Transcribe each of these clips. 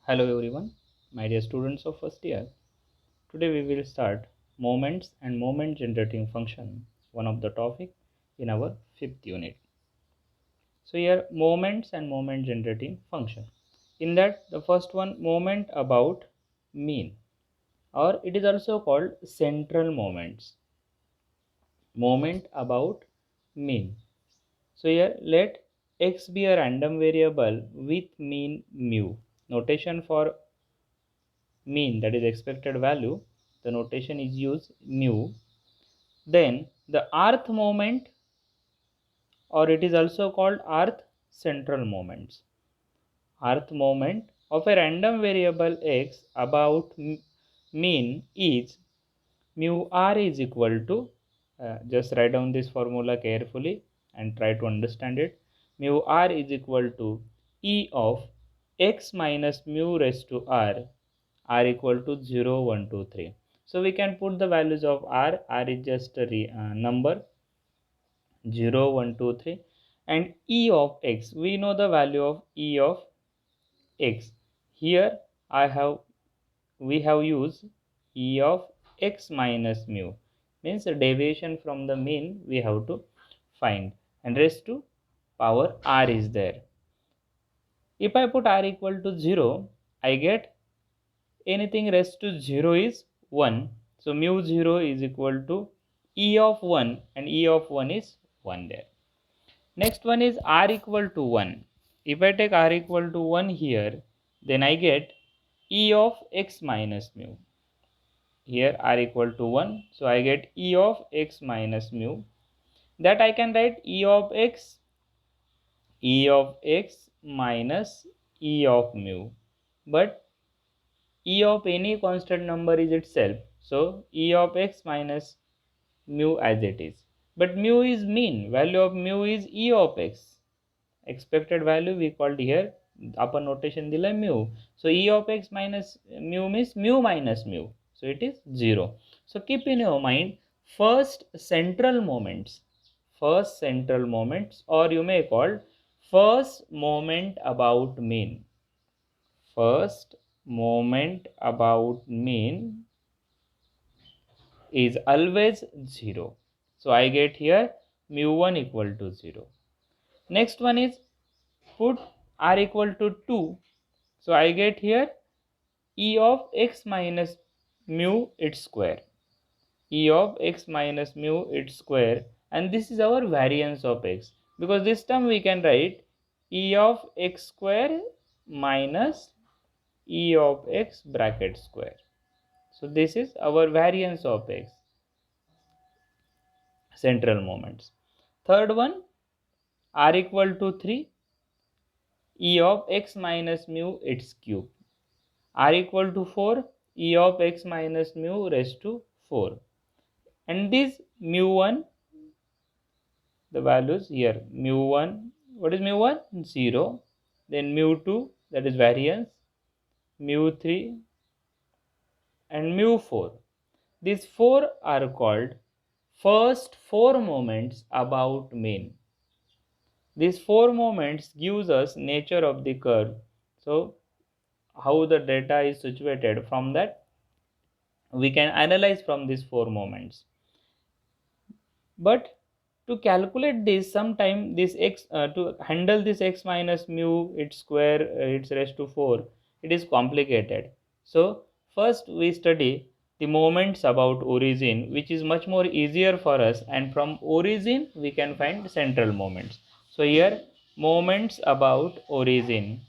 Hello everyone, my dear students of first year. Today we will start moments and moment generating function, one of the topic in our fifth unit. So here moments and moment generating function. In that the first one moment about mean, or it is also called central moments. Moment about mean. So here let x be a random variable with mean mu. Notation for mean, that is expected value, the notation is used mu. Then the earth moment, or it is also called earth central moments. Earth moment of a random variable x about mean is mu r is equal to, just write down this formula carefully and try to understand it. Mu r is equal to e of x minus mu raised to r equal to 0, 1, 2, 3. So we can put the values of r is just a number 0, 1, 2, 3, and e of x, we know the value of e of x. Here I have we have used e of x minus mu, means the deviation from the mean we have to find, and raised to power r is there. If I put r equal to 0, I get anything raised to 0 is 1. So mu 0 is equal to e of 1, and e of 1 is 1 there. Next one is r equal to 1. If I take r equal to 1 here, then I get e of x minus mu. Here r equal to 1, so I get e of x minus mu. That I can write e of x minus e of mu. But e of any constant number is itself, so e of x minus mu as it is. But mu is mean, value of mu is e of x. Expected value we called here, upper notation dila mu. So e of x minus mu means mu minus mu. So it is 0. So keep in your mind first central moments, or you may call first moment about mean. First moment about mean is always 0. So I get here mu1 equal to 0. Next one is put r equal to 2. So I get here e of x minus mu its square. E of x minus mu its square, and this is our variance of x, because this term we can write e of x square minus e of x bracket square. So this is our variance of x, central moments. Third one, r equal to 3, e of x minus mu its cube. R equal to 4, e of x minus mu raised to 4. And this mu1, the values here, mu1, what is mu1? 0. Then mu2, that is variance, mu3 and mu4. These 4 are called first 4 moments about mean. These 4 moments gives us nature of the curve. So how the data is situated, from that we can analyze from these 4 moments. But to calculate this, sometime this x, to handle this x minus mu its square, its raised to 4, it is complicated. So first we study the moments about origin, which is much more easier for us, and from origin we can find central moments. So here moments about origin,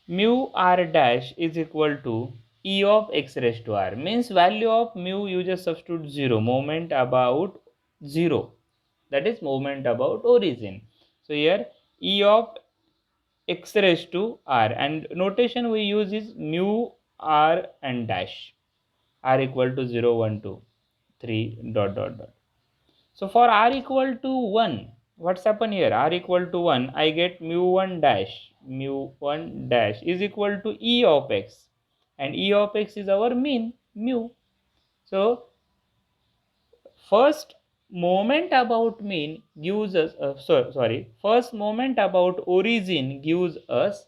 mu r dash is equal to e of x raised to r, means value of mu you just substitute 0, moment about 0, that is moment about origin. So here e of x raised to r, and notation we use is mu r and dash, r equal to 0, 1, 2, 3 dot dot dot. So for r equal to 1, what's happen here? R equal to 1, I get mu1 dash is equal to e of x, and e of x is our mean mu. So first moment about mean gives us, first moment about origin gives us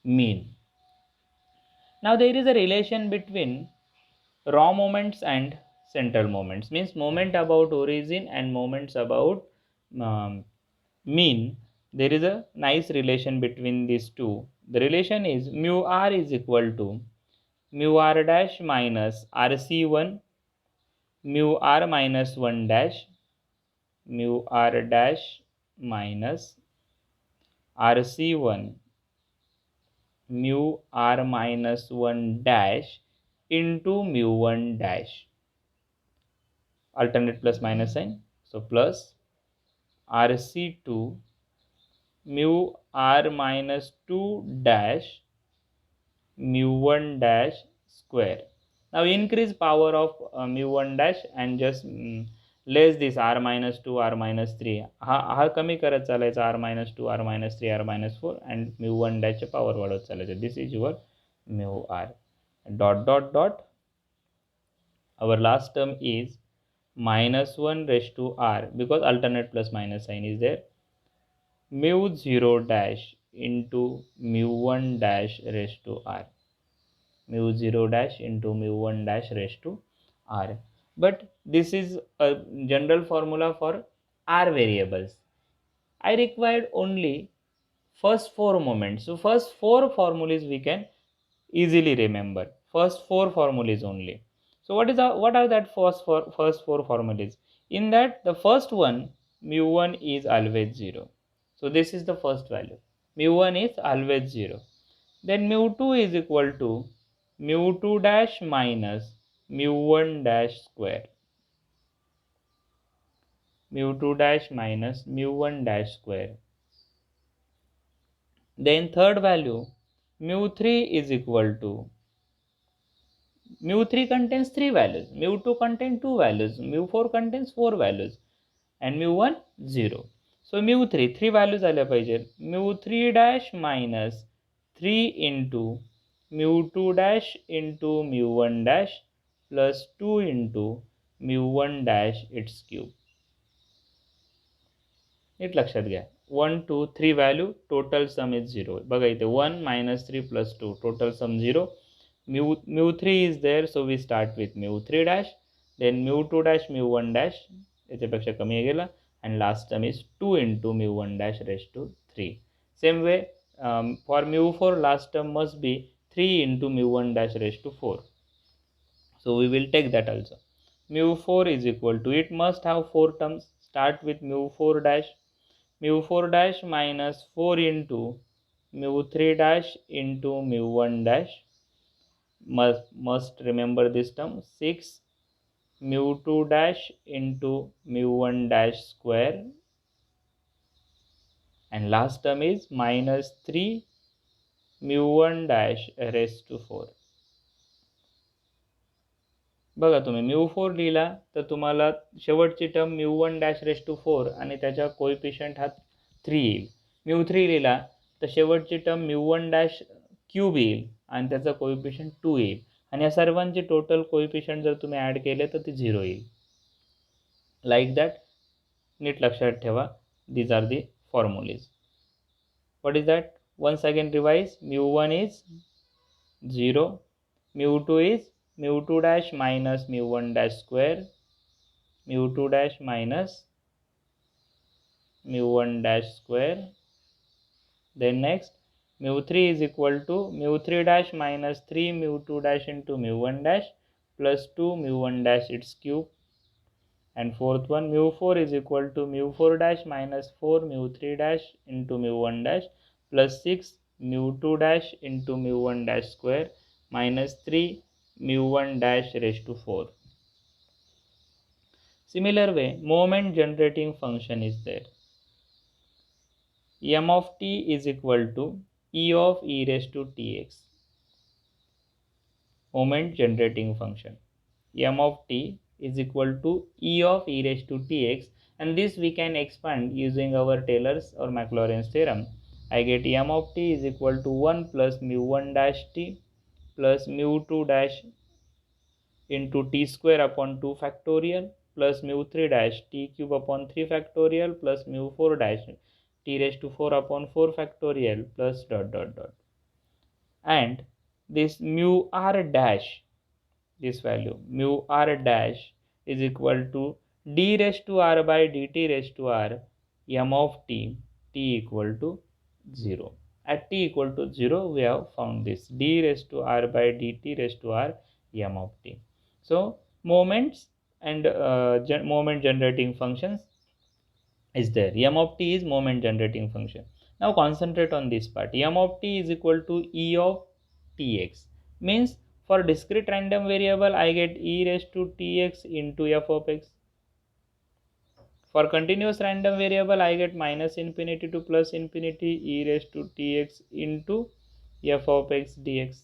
mean. Now there is a relation between raw moments and central moments, means moment about origin and moments about um, mean. There is a nice relation between these two. The relation is mu r is equal to mu r dash minus rc1 mu r minus 1 dash mu r dash minus rc1 mu r minus 1 dash into mu 1 dash, alternate plus minus sign, so plus rc2 mu r minus 2 dash mu 1 dash square. Now increase power of mu 1 dash and just less this r minus 2 r minus 3 हा कमी करत चालायचा r minus 2 r minus 3 r minus 4 and mu 1 dash चे power वाढवत चालायचं. This is your mu r dot dot dot. Our last term is minus 1 raised to r, because alternate plus minus sign is there, mu 0 dash into mu 1 dash raised to r, mu 0 dash into mu 1 dash raised to r. But this is a general formula for r variables. I required only first four moments. So first four formulas we can easily remember. First four formulas only. So what are that first four formulas? In that the first one, mu 1 is always 0. So this is the first value. Mu 1 is always 0. Then mu 2 is equal to mu 2 dash minus mu 1 dash square. Mu 2 dash minus mu 1 dash square. Then third value, mu 3 is equal to, mu 3 contains 3 values, mu 2 contains 2 values, mu 4 contains 4 values, and mu 1 0. So mu 3 values आल्या पाहिजे. Mu 3 dash minus 3 into mu 2 dash into mu 1 dash plus 2 into mu 1 dash its cube. NEET लक्षात घ्या. 1 2 3 value, total sum is 0. बघा इथे 1 minus 3 plus 2, total sum 0. mu 3 is there, so we start with mu 3 dash, then mu 2 dash mu 1 dash, याच्यापेक्षा कमी गेला, and last term is 2 into mu 1 dash raised to 3. Same way for mu 4 last term must be 3 into mu 1 dash raised to 4. So we will take that also. Mu 4 is equal to, it must have 4 terms. Start with mu 4 dash. Mu 4 dash minus 4 into mu 3 dash into mu 1 dash. Must remember this term. 6 mu 2 dash into mu 1 dash square. And last term is minus 3 mu 1 dash raised to 4. बघा तुम्ही mu 4 लिहिला तर तुम्हाला शेवटची term mu 1 dash raised to 4 आणि त्याचा coefficient हा 3 येईल. mu 3 लिहिला तर शेवटची टर्म mu 1 dash क्यूब येईल आणि त्याचा कोएफिशियंट 2 येईल, आणि या सर्वांचे टोटल कोएफिशियंट जर तुम्ही ॲड केले तर ते 0 येईल. Like that. नीट लक्षात ठेवा. These are the formulae. What is that? Once again revise. mu 1 is 0, mu 2 is mu 2 dash minus mu 1 dash square, mu 2 dash minus mu 1 dash square. Then next, mu 3 is equal to mu 3 dash minus 3 mu 2 dash into mu 1 dash plus 2 mu 1 dash its cube. And fourth one, mu 4 is equal to mu 4 dash minus 4 mu 3 dash into mu 1 dash plus 6 mu 2 dash into mu 1 dash square minus 3 mu 1 dash raised to 4. Similar way, moment generating function is there. M of t is equal to e of e raised to tx. Moment generating function. M of t is equal to e of e raised to tx, and this we can expand using our Taylor's or Maclaurin's theorem. I get M of t is equal to 1 plus mu 1 dash t plus mu 2 dash into t square upon 2 factorial plus mu 3 dash t cube upon 3 factorial plus mu 4 dash t raised to 4 upon 4 factorial plus dot dot dot. And this mu r dash, this value mu r dash is equal to d raised to r by dt raised to r m of t equal to 0. At t equal to 0, we have found this d raised to r by dt raised to r m of t. So moments and moment generating functions is there. M of t is moment generating function. Now concentrate on this part. M of t is equal to e of tx. Means for discrete random variable I get e raised to tx into f of x. For continuous random variable I get minus infinity to plus infinity e raised to tx into f of x dx.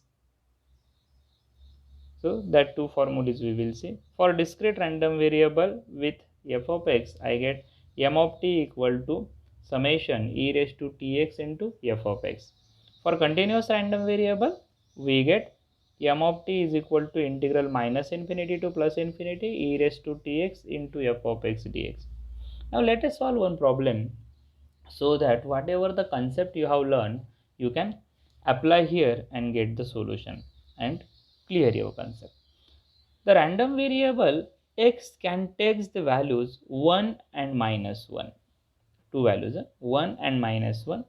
So that two formulas we will see. For discrete random variable with f of x I get m of t equal to summation e raised to tx into f of x. For continuous random variable we get m of t is equal to integral minus infinity to plus infinity e raised to tx into f of x dx. Now let us solve one problem so that whatever the concept you have learned you can apply here and get the solution and clear your concept. The random variable x can take the values 1 and minus 1, two values 1 and minus 1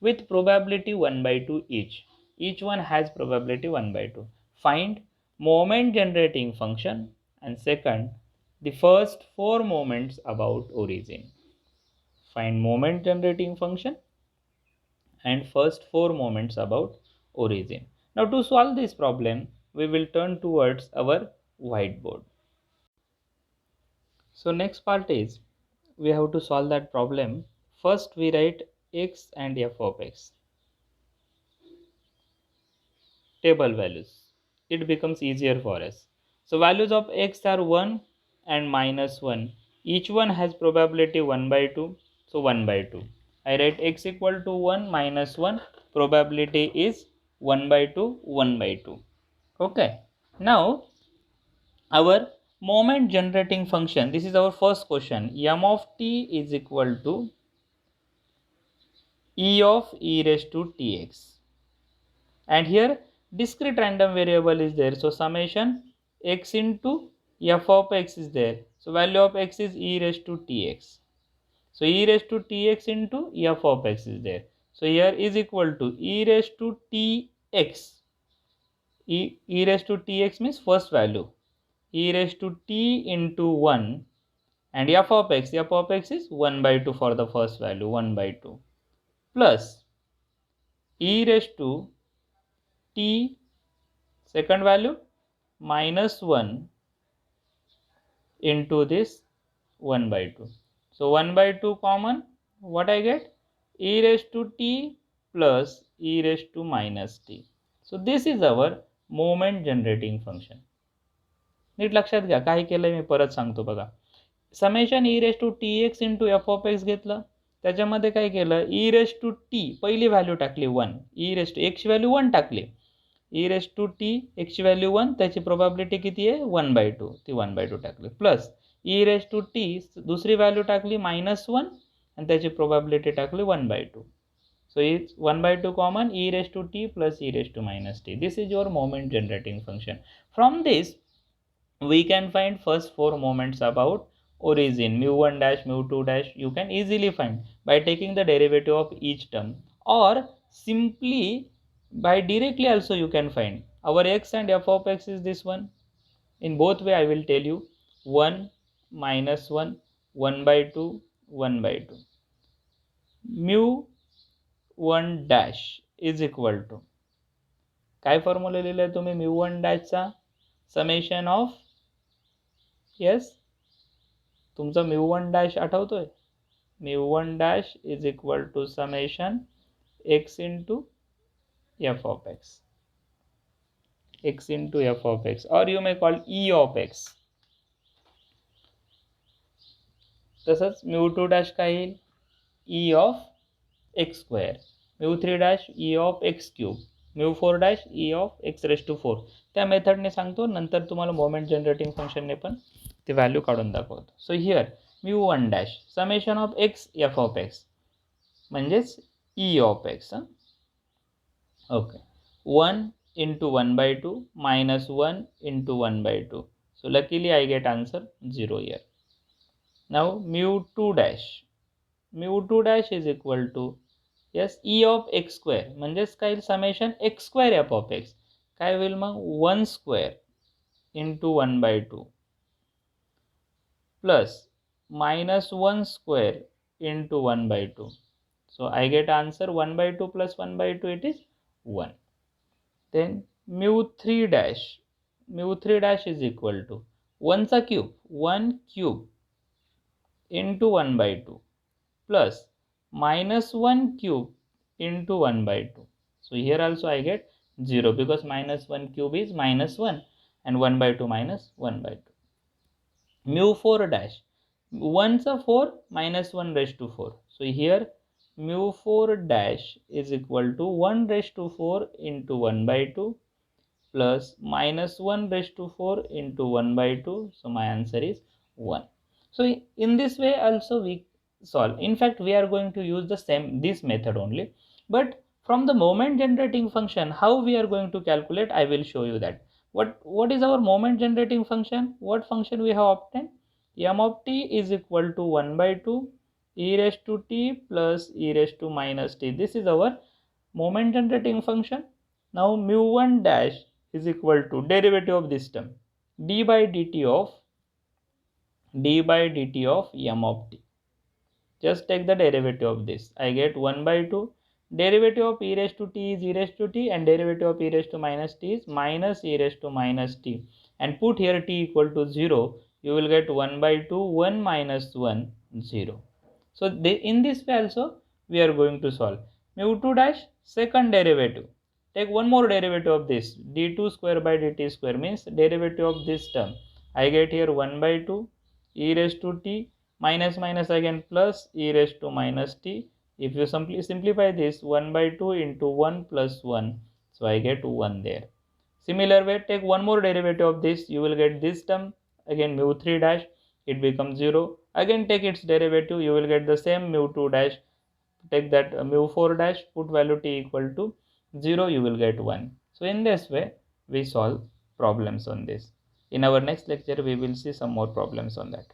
with probability 1 by 2 each one has probability 1 by 2. Find moment generating function, and second the first four moments about origin. Find moment generating function and first four moments about origin. Now to solve this problem we will turn towards our whiteboard. So next part is we have to solve that problem. First we write x and f of x. Table values. It becomes easier for us. So values of x are 1 and minus 1. Each one has probability 1 by 2. So 1 by 2. I write x equal to 1 minus 1. Probability is 1 by 2, 1 by 2. Okay. Now our moment generating function, this is our first question. M of t is equal to e of e raised to tx. And here discrete random variable is there, so summation x into f of x is there, so value of x is e raised to tx, so e raised to tx into f of x is there, so here is equal to e raised to tx, e raised to tx means first value, e raised to t into 1, and f of x is 1 by 2 for the first value, 1 by 2, plus e raised to t second value minus 1 into this 1 by 2. So 1 by 2 common, what I get? E raised to t plus e raised to minus t. So this is our moment generating function. नीट लक्षात घ्या, काय केलं मी परत सांगतो बघा. Summation e raise to t x into f of x घेतलं, त्याच्यामध्ये काय केलं, ई रेस टू टी पहिली व्हॅल्यू टाकली 1, ई रेस टू एक्सची व्हॅल्यू 1 टाकली, ई रेस टू टी एक्सची व्हॅल्यू 1, त्याची प्रोबॅबिलिटी किती आहे 1 by 2, ती 1 by 2 टाकली, plus e raise to t दुसरी व्हॅल्यू टाकली -1 आणि त्याची प्रोबॅबिलिटी टाकली 1 by 2. So it's 1 by 2 common, e raised to t plus e raised to minus t. This is your moment generating function. From this we can find first four moments about origin, mu1 dash, mu2 dash. You can easily find by taking the derivative of each term, or simply by directly also you can find. Our x and f of x is this one. In both way I will tell you, 1 minus 1, 1 by 2, 1 by 2. mu1 dash is equal to, काय formula लिहिलाय तुम्ही mu1 dash चा, summation of, yes तुमचा mu1 dash आठवतोय, mu1 dash is equal to summation x into f of x, x into f of x, or you may call e of x. तसंच mu2 dash काय येईल, e of x square, mu3 dash e of x cube, mu4 dash e of x raised to 4. त्या मेथडने सांगतो, नंतर तुम्हाला moment generating फंक्शनने पण ते value काढून दाखवतो. So here mu1 dash summation of x f of x म्हणजेच e of x. Okay, 1 into 1 by 2 minus 1 into 1 by 2. So luckily I get answer 0 here. Now mu2 dash. Mu2 dash is equal to yes e of x square म्हणजेच काय summation x square f of x काय होईल मग 1 square into 1 by 2 plus minus 1 square into 1 by 2. So I get answer 1 by 2 plus 1 by 2, it is 1. Then mu3 dash is equal to 1 चा cube 1 cube into 1 by 2 plus minus 1 cube into 1 by 2. So here also I get 0 because minus 1 cube is minus 1 and 1 by 2 minus 1 by 2. Mu4 dash 1 चा 4 minus 1 raised to 4. So here mu4 dash is equal to 1 raised to 4 into 1 by 2 plus minus 1 raised to 4 into 1 by 2. So my answer is 1. So in this way also we solve. In fact, we are going to use this method only. But from the moment generating function, how we are going to calculate, I will show you that. What is our moment generating function? What function we have obtained? M of t is equal to 1 by 2 e raised to t plus e raised to minus t. This is our moment generating function. Now mu1 dash is equal to derivative of this term d by dt of m of t. Just take the derivative of this. I get 1 by 2. Derivative of e raised to t is e raised to t and derivative of e raised to minus t is minus e raised to minus t. And put here t equal to 0. You will get 1 by 2, 1 minus 1, 0. So in this way also we are going to solve. Mu2 dash second derivative. Take one more derivative of this. d2 square by dt square means derivative of this term. I get here 1 by 2 e raised to t minus minus again plus e raised to minus t. If you simply simplify this 1 by 2 into 1 plus 1. So I get 1 there. Similar way, take one more derivative of this. You will get this term. Again mu3 dash, it becomes 0. Again take its derivative. You will get the same mu2 dash. Take that mu4 dash, put value t equal to 0. You will get 1. So in this way, we solve problems on this. In our next lecture, we will see some more problems on that.